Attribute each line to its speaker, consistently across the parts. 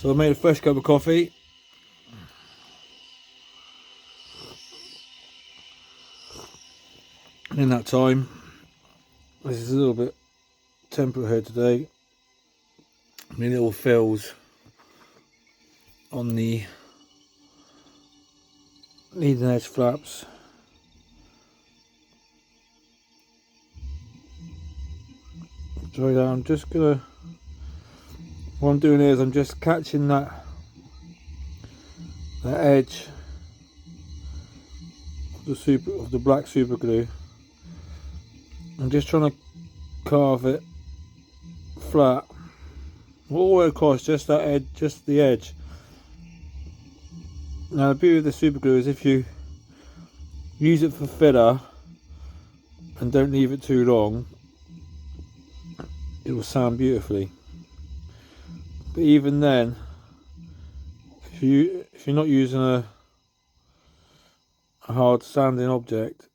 Speaker 1: So I made a fresh cup of coffee. And in that time, this is a little bit temperate here today. My little fills on the leading edge flaps. Dry that. I'm just gonna. What I'm doing is I'm just catching that edge of the black super glue. I'm just trying to carve it flat all the way across, just that edge, just the edge. Now the beauty of the super glue is if you use it for filler and don't leave it too long, it will sound beautifully. But even then, if you're not using a hard sanding object,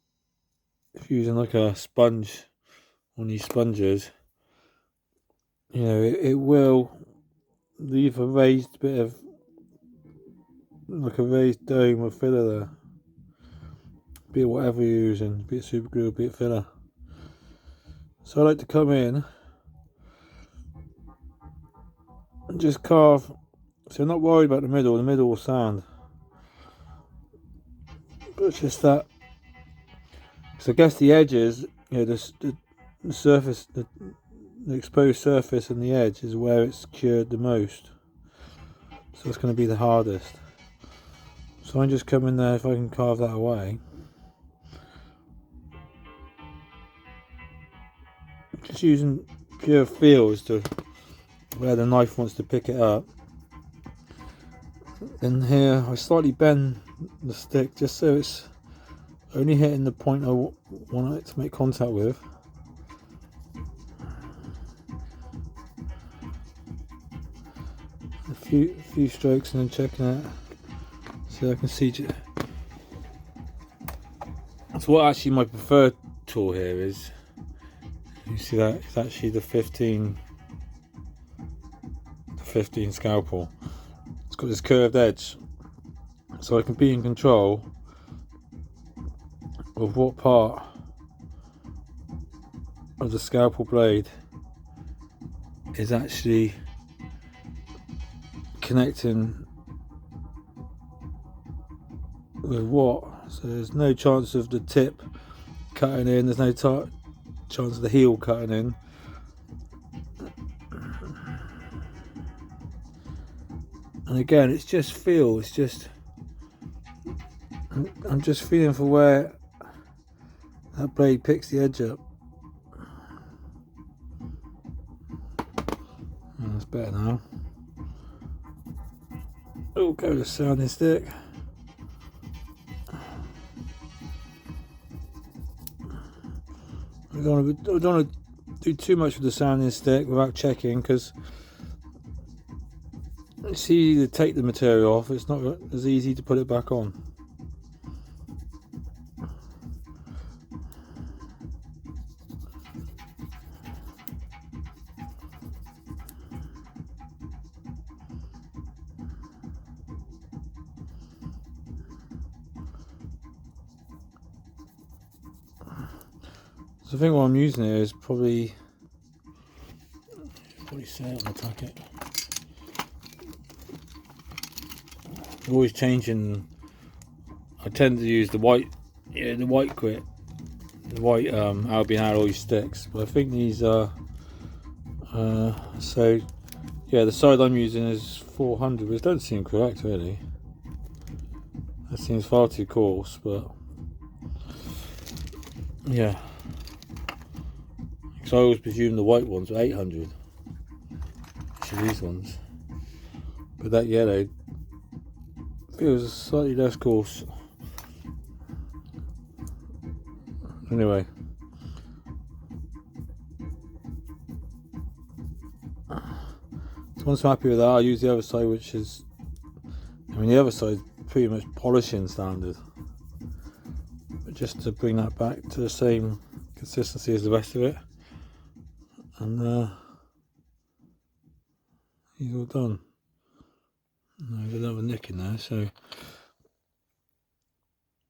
Speaker 1: if you're using like a sponge, one of these sponges, you know, it will leave a raised bit of, like a raised dome of filler there. Be it whatever you're using, be it super glue, be it filler. So I like to come in and just carve. So I'm not worried about the middle will sound. But it's just that, so I guess the edges, you know, the surface, the exposed surface and the edge is where it's cured the most. So it's going to be the hardest. So I'm just coming there, if I can carve that away. Just using pure feel as to where the knife wants to pick it up. Then here I slightly bend the stick just so it's only hitting the point I want it to make contact with. A few strokes and then checking it so I can see. That's what actually my preferred tool here is. You see that it's actually the 15 scalpel. It's got this curved edge, so I can be in control of what part of the scalpel blade is actually connecting with what. So there's no chance of the tip cutting in, there's no chance of the heel cutting in. And again, it's just feel, it's just, I'm just feeling for where that blade picks the edge up. And that's better now. Oh, go to sounding stick. I don't want to do too much with the sounding stick without checking, because it's easy to take the material off, it's not as easy to put it back on. So I think what I'm using here is probably say it on the tacket. Always changing. I tend to use the white grit, the white Albion alloy sticks, but I think these are so yeah, the side I'm using is 400, which don't seem correct really. That seems far too coarse, but yeah. So I always presume the white ones were 800, actually these ones, but that yellow feels slightly less coarse. Anyway, so once I'm happy with that, I'll use the other side, which is, I mean, the other side is pretty much polishing standard, but just to bring that back to the same consistency as the rest of it. And he's all done. There's another nick in there, so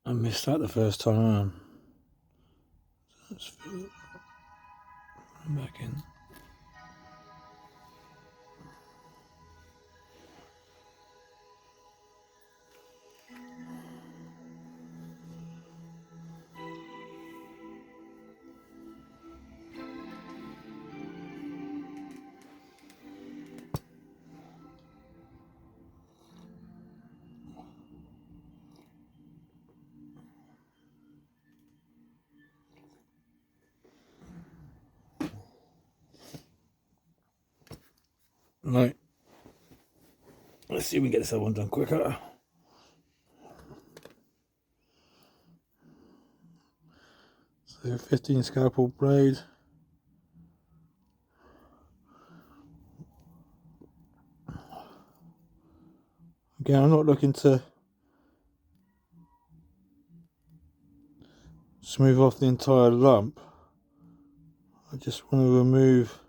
Speaker 1: I missed that the first time around. Let's fill it back in. Right, let's see if we can get this other one done quicker. So 15 scalpel blade. Again, I'm not looking to smooth off the entire lump. I just want to remove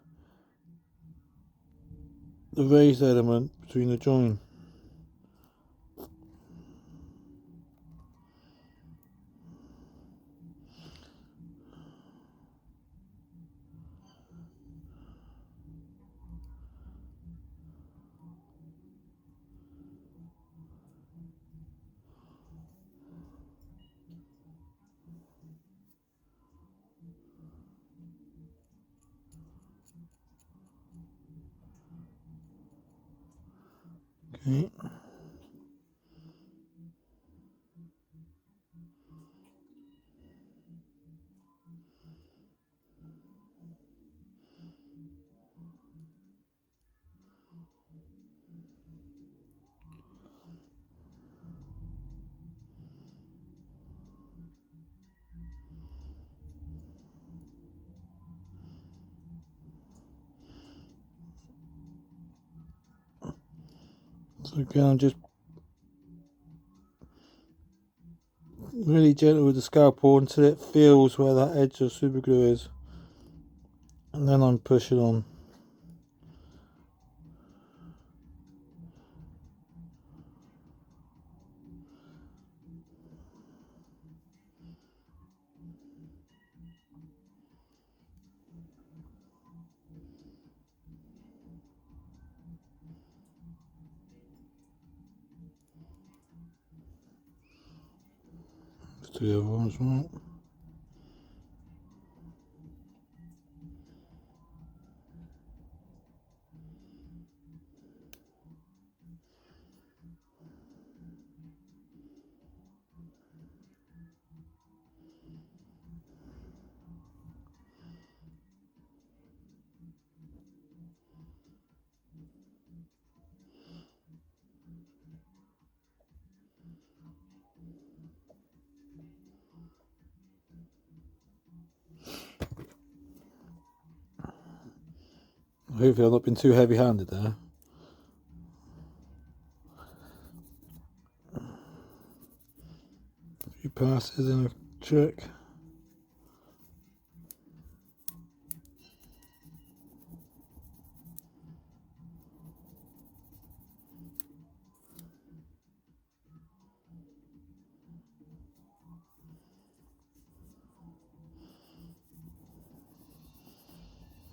Speaker 1: the raised element between the join. Okay. So again, I'm just really gentle with the scalpel until it feels where that edge of super glue is, and then I'm pushing on. Let's do the other one as well. Hopefully I've not been too heavy handed there. A few passes and a trick.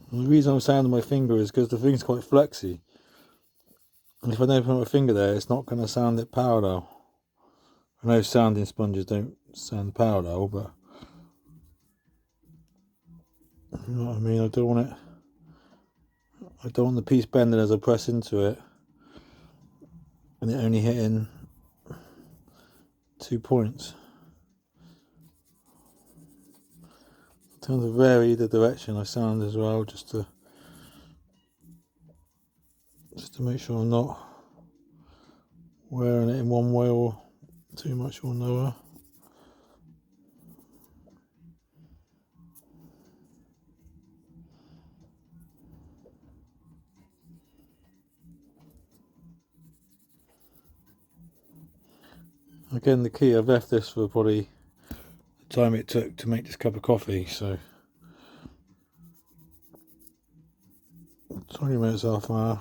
Speaker 1: And the reason I'm sounding my finger is because the thing's quite flexy. And if I don't put my finger there, it's not going to sound it parallel. I know sounding sponges don't sound parallel, but you know what I mean? I don't want the piece bending as I press into it and it only hitting 2 points. I tend to vary the direction I sound as well, just to make sure I'm not wearing it in one way or too much or another. Again, the key, I've left this for probably the time it took to make this cup of coffee, so 20 minutes, half an hour.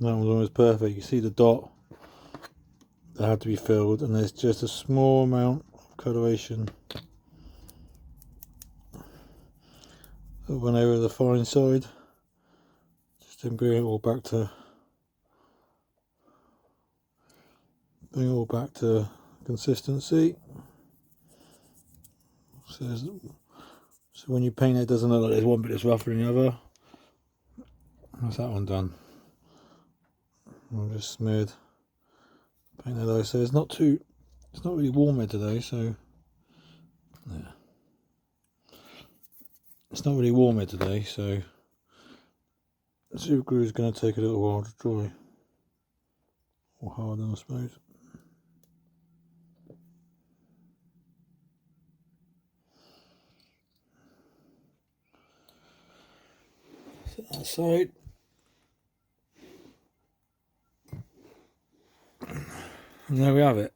Speaker 1: That one's almost perfect. You see the dot that had to be filled, and there's just a small amount of coloration that went over the fine side. Just to bring it all back to consistency. So when you paint it doesn't look like there's one bit that's rougher than the other. That's that one done. I'll just smooth paint that though. So it's not really warm here today, so yeah. It's not really warm here today, so the super glue is going to take a little while to dry. Or harden, I suppose. Set that aside. And there we have it.